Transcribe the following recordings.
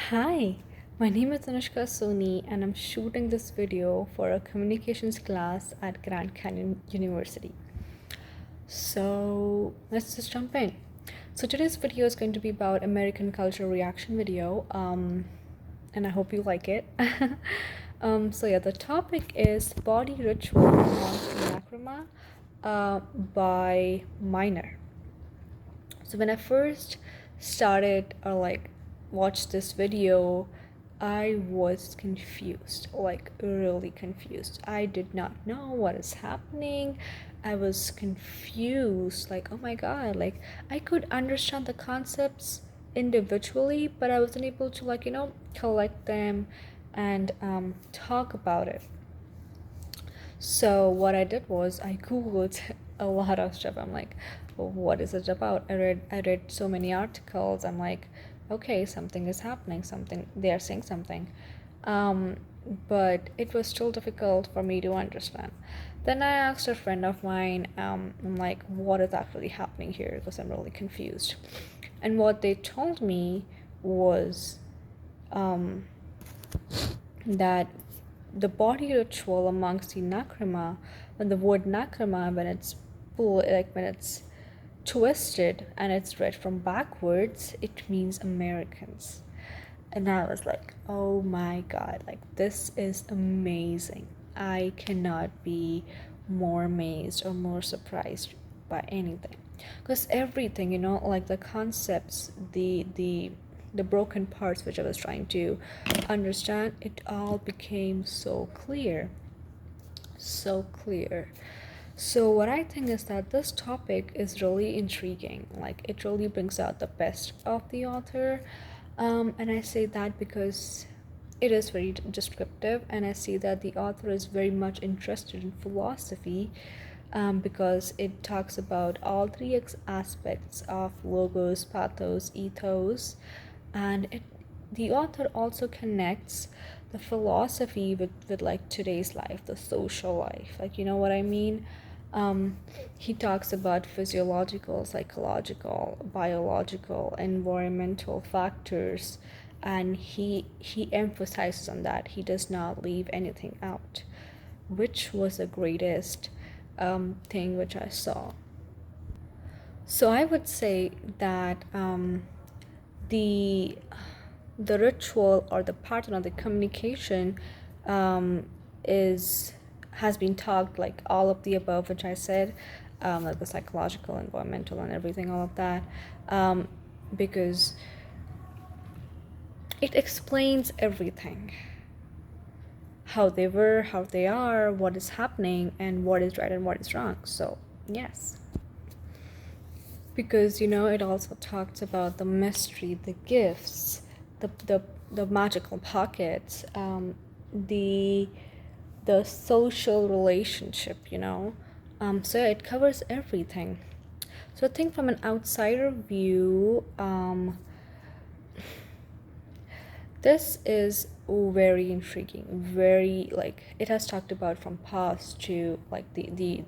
Hi, my name is Anushka Soni and I'm shooting this video for a communications class at Grand Canyon University. So let's just jump in. So today's video is going to be about American culture reaction video, and I hope you like it. The topic is body ritual amongst Nakrama by Minor. So when I first started or watched this video, I was confused, like really confused. I did not know what is happening. I was confused, like, oh my god, like I could understand the concepts individually, but I wasn't able to collect them and talk about it. So what I did was I googled a lot of stuff. I'm like, well, what is it about? I read so many articles. I'm like, okay, something is happening. Something they are saying something, um, but it was still difficult for me to understand. Then I asked a friend of mine. I'm like, what is actually happening here? Because I'm really confused. And what they told me was that the body ritual amongst the Nakrama, when the word Nakrama, when it's twisted and it's read from backwards, it means Americans. And I was like, oh my god, like this is amazing. I cannot be more amazed or more surprised by anything. Because everything, like the concepts, the broken parts which I was trying to understand, it all became so clear. So clear. So what I think is that this topic is really intriguing. Like it really brings out the best of the author. And I say that because it is very descriptive, and I see that the author is very much interested in philosophy, because it talks about all three aspects of logos, pathos, ethos, and the author also connects the philosophy with like today's life, the social life, like, you know what I mean. He talks about physiological, psychological, biological, environmental factors, and he emphasizes on that. He does not leave anything out, which was the greatest thing which I saw. So I would say that the the ritual or the pattern of the communication is has been talked, like all of the above which I said, like the psychological, environmental, and everything, all of that, because it explains everything, how they were, how they are, what is happening, and what is right and what is wrong. So yes, because it also talks about the mystery, the gifts, the magical pockets, the social relationship, so it covers everything. So I think from an outsider view, this is very intriguing, very, like, it has talked about from past to like the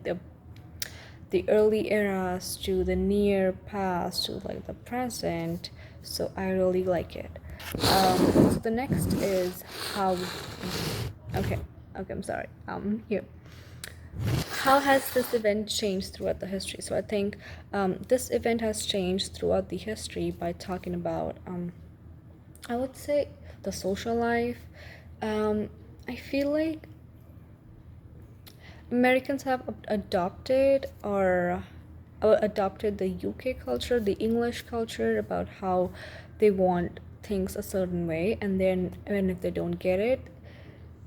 early eras to the near past to like the present. So I really like it. So the next is how. Okay, I'm sorry. Here. How has this event changed throughout the history? So I think this event has changed throughout the history by talking about, I would say, the social life. I feel like Americans have adopted the UK culture, the English culture, about how they want things a certain way, and then if they don't get it,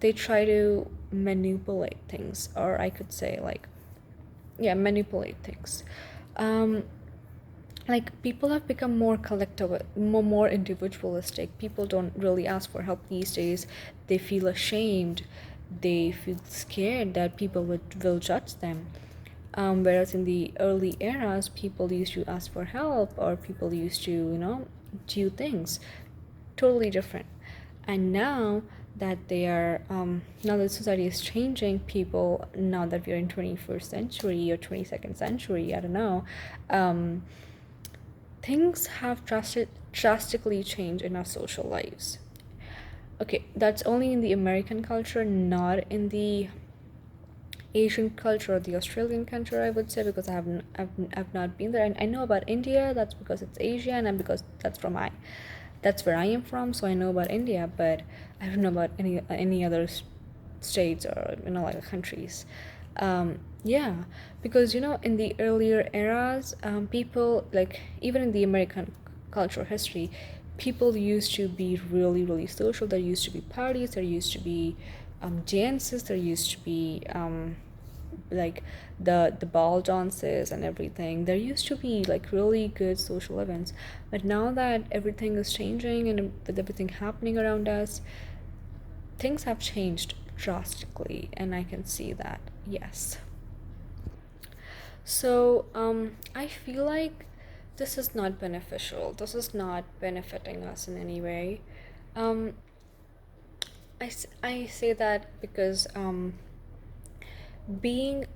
they try to manipulate things, or I could say, like, yeah, manipulate things. Like, people have become more collective, more individualistic. People don't really ask for help these days. They feel ashamed, they feel scared that people will judge them. Whereas in the early eras, people used to ask for help, or people used to, do things totally different. And now that now that society is changing, people, now that we're in 21st century or 22nd century, I don't know, things have drastically change in our social lives. Okay, that's only in the American culture, not in the Asian culture or the Australian culture, I would say, because I've not been there. And I know about India, that's because it's Asian and because that's where I am from, so I know about India, but I don't know about any other states or like countries. Yeah, because in the earlier eras, people, like, even in the American cultural history, people used to be really, really social. There used to be parties, there used to be dances, there used to be like the ball dances and everything. There used to be like really good social events, but now that everything is changing and with everything happening around us, things have changed drastically, and I can see that. Yes. So I feel like this is not beneficial. This is not benefiting us in any way. um I say that because being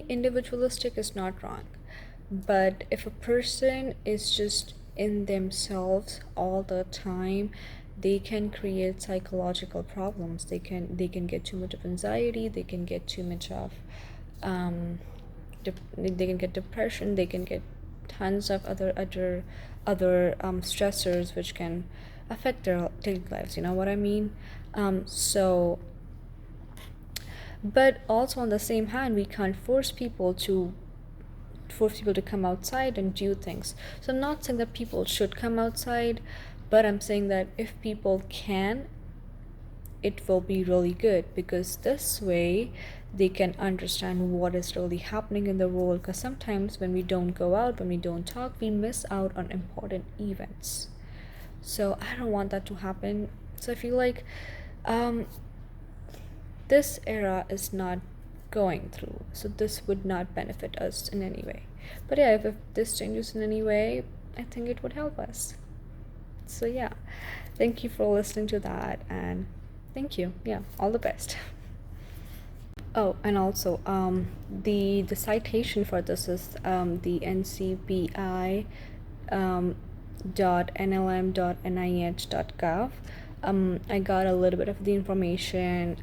individualistic is not wrong, but if a person is just in themselves all the time, they can create psychological problems. They can get too much of anxiety, they can get too much of they can get depression, they can get tons of other stressors which can affect their daily lives, you know what I mean? So, but also on the same hand, we can't force people to come outside and do things. So I'm not saying that people should come outside, but I'm saying that if people can, it will be really good, because this way they can understand what is really happening in the world. Because sometimes when we don't go out, when we don't talk, we miss out on important events. So I don't want that to happen. So I feel like um, this era is not going through, so this would not benefit us in any way. But yeah, if this changes in any way, I think it would help us. So yeah, thank you for listening to that, and thank you. Yeah, all the best. Oh, and also the citation for this is the ncbi .nlm.nih.gov. I got a little bit of the information,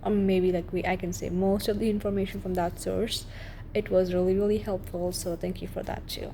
or maybe like I can say most of the information from that source. It was really, really helpful, so thank you for that too.